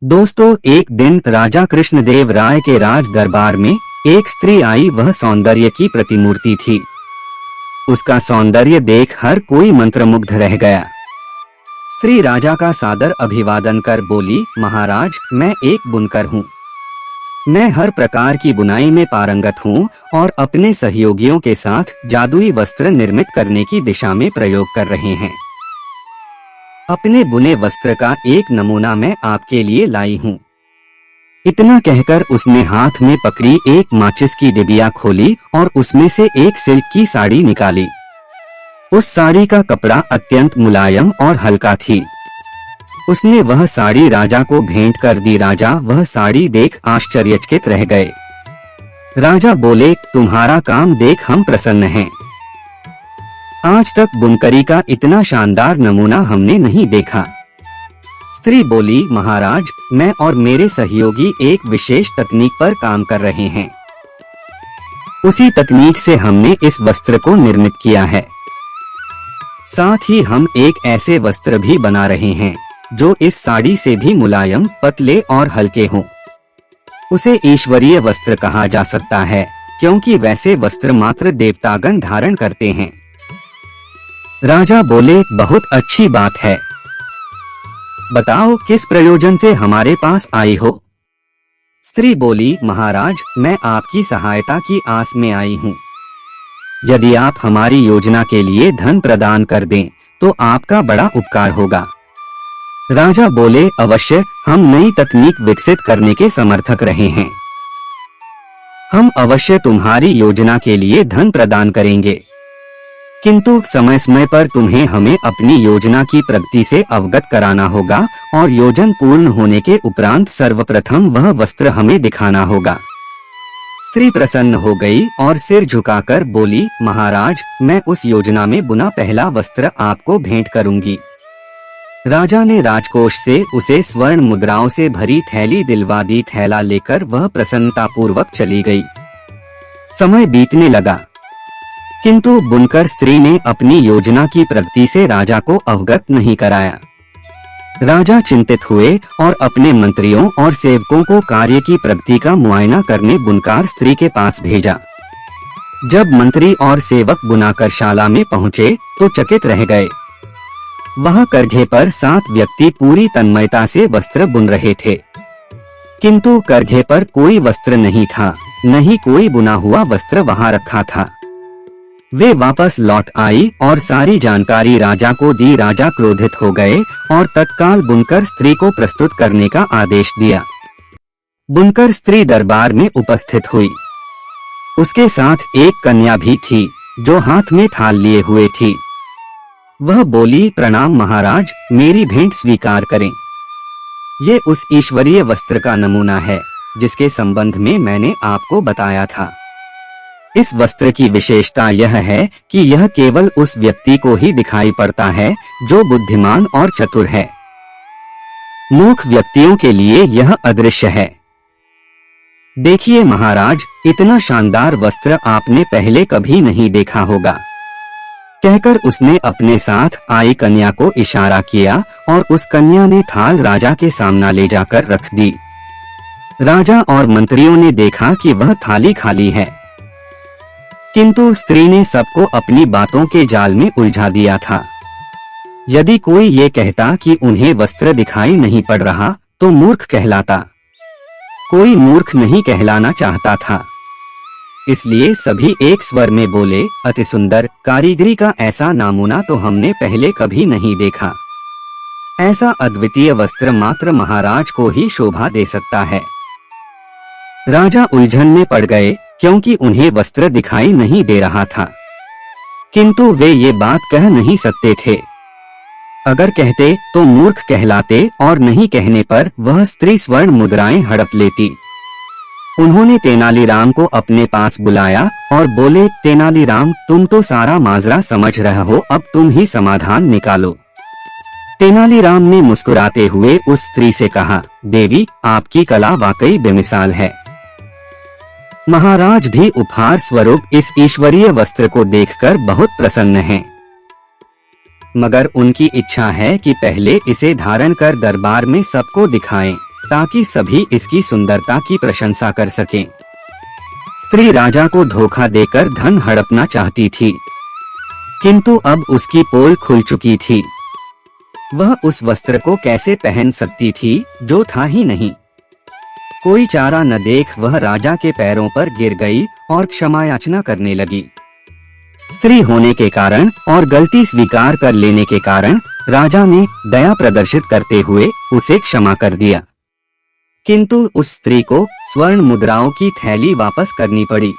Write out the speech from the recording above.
दोस्तों, एक दिन राजा कृष्णदेव राय के राज दरबार में एक स्त्री आई। वह सौंदर्य की प्रतिमूर्ति थी। उसका सौंदर्य देख हर कोई मंत्रमुग्ध रह गया। स्त्री राजा का सादर अभिवादन कर बोली, महाराज, मैं एक बुनकर हूँ। मैं हर प्रकार की बुनाई में पारंगत हूँ और अपने सहयोगियों के साथ जादुई वस्त्र निर्मित करने की दिशा में प्रयोग कर रहे हैं। अपने बुने वस्त्र का एक नमूना मैं आपके लिए लाई हूँ। इतना कहकर उसने हाथ में पकड़ी एक माचिस की डिबिया खोली और उसमें से एक सिल्क की साड़ी निकाली। उस साड़ी का कपड़ा अत्यंत मुलायम और हल्का थी। उसने वह साड़ी राजा को भेंट कर दी। राजा वह साड़ी देख आश्चर्यचकित रह गए। राजा बोले, तुम्हारा काम देख हम प्रसन्न हैं। आज तक बुनकरी का इतना शानदार नमूना हमने नहीं देखा। स्त्री बोली, महाराज, मैं और मेरे सहयोगी एक विशेष तकनीक पर काम कर रहे हैं। उसी तकनीक से हमने इस वस्त्र को निर्मित किया है। साथ ही हम एक ऐसे वस्त्र भी बना रहे हैं जो इस साड़ी से भी मुलायम, पतले और हल्के हों। उसे ईश्वरीय वस्त्र कहा जा सकता है, क्योंकि वैसे वस्त्र मात्र देवतागण धारण करते हैं। राजा बोले, बहुत अच्छी बात है। बताओ, किस प्रयोजन से हमारे पास आई हो? स्त्री बोली, महाराज, मैं आपकी सहायता की आस में आई हूँ। यदि आप हमारी योजना के लिए धन प्रदान कर दें तो आपका बड़ा उपकार होगा। राजा बोले, अवश्य, हम नई तकनीक विकसित करने के समर्थक रहे हैं। हम अवश्य तुम्हारी योजना के लिए धन प्रदान करेंगे, किंतु समय समय पर तुम्हें हमें अपनी योजना की प्रगति से अवगत कराना होगा और योजना पूर्ण होने के उपरांत सर्वप्रथम वह वस्त्र हमें दिखाना होगा। स्त्री प्रसन्न हो गई और सिर झुकाकर बोली, महाराज, मैं उस योजना में बुना पहला वस्त्र आपको भेंट करूंगी। राजा ने राजकोष से उसे स्वर्ण मुद्राओं से भरी थैली दिलवा दी। थैला लेकर वह प्रसन्नतापूर्वक चली गई। समय बीतने लगा, किंतु बुनकर स्त्री ने अपनी योजना की प्रगति से राजा को अवगत नहीं कराया। राजा चिंतित हुए और अपने मंत्रियों और सेवकों को कार्य की प्रगति का मुआयना करने बुनकर स्त्री के पास भेजा। जब मंत्री और सेवक बुनाकर शाला में पहुँचे तो चकित रह गए। वहां करघे पर 7 व्यक्ति पूरी तन्मयता से वस्त्र बुन रहे थे, किंतु करघे पर कोई वस्त्र नहीं था, न ही कोई बुना हुआ वस्त्र वहां रखा था। वे वापस लौट आई और सारी जानकारी राजा को दी। राजा क्रोधित हो गए और तत्काल बुनकर स्त्री को प्रस्तुत करने का आदेश दिया। बुनकर स्त्री दरबार में उपस्थित हुई। उसके साथ एक कन्या भी थी जो हाथ में थाल लिए हुए थी। वह बोली, प्रणाम महाराज, मेरी भेंट स्वीकार करें। ये उस ईश्वरीय वस्त्र का नमूना है जिसके संबंध में मैंने आपको बताया था। इस वस्त्र की विशेषता यह है कि यह केवल उस व्यक्ति को ही दिखाई पड़ता है जो बुद्धिमान और चतुर है। मूर्ख व्यक्तियों के लिए यह अदृश्य है। देखिए महाराज, इतना शानदार वस्त्र आपने पहले कभी नहीं देखा होगा। कहकर उसने अपने साथ आई कन्या को इशारा किया और उस कन्या ने थाल राजा के सामने ले जाकर रख दी। राजा और मंत्रियों ने देखा कि वह थाली खाली है, किंतु स्त्री ने सबको अपनी बातों के जाल में उलझा दिया था। यदि कोई ये कहता कि उन्हें वस्त्र दिखाई नहीं पड़ रहा तो मूर्ख कहलाता। कोई मूर्ख नहीं कहलाना चाहता था, इसलिए सभी एक स्वर में बोले, अति सुंदर कारीगरी का ऐसा नमूना तो हमने पहले कभी नहीं देखा। ऐसा अद्वितीय वस्त्र मात्र महाराज को ही शोभा दे सकता है। राजा उलझन में पड़ गए, क्योंकि उन्हें वस्त्र दिखाई नहीं दे रहा था, किंतु वे ये बात कह नहीं सकते थे। अगर कहते तो मूर्ख कहलाते और नहीं कहने पर वह स्त्री स्वर्ण मुद्राएं हड़प लेती। उन्होंने तेनालीराम को अपने पास बुलाया और बोले, तेनालीराम, तुम तो सारा माजरा समझ रहे हो, अब तुम ही समाधान निकालो। तेनालीराम ने मुस्कुराते हुए उस स्त्री से कहा, देवी, आपकी कला वाकई बेमिसाल है। महाराज भी उपहार स्वरूप इस ईश्वरीय वस्त्र को देखकर बहुत प्रसन्न हैं। मगर उनकी इच्छा है कि पहले इसे धारण कर दरबार में सबको दिखाएं। ताकि सभी इसकी सुंदरता की प्रशंसा कर सकें। स्त्री राजा को धोखा देकर धन हड़पना चाहती थी, किंतु अब उसकी पोल खुल चुकी थी। वह उस वस्त्र को कैसे पहन सकती थी जो था ही नहीं। कोई चारा न देख वह राजा के पैरों पर गिर गई और क्षमा याचना करने लगी। स्त्री होने के कारण और गलती स्वीकार कर लेने के कारण राजा ने दया प्रदर्शित करते हुए उसे क्षमा कर दिया, किंतु उस स्त्री को स्वर्ण मुद्राओं की थैली वापस करनी पड़ी।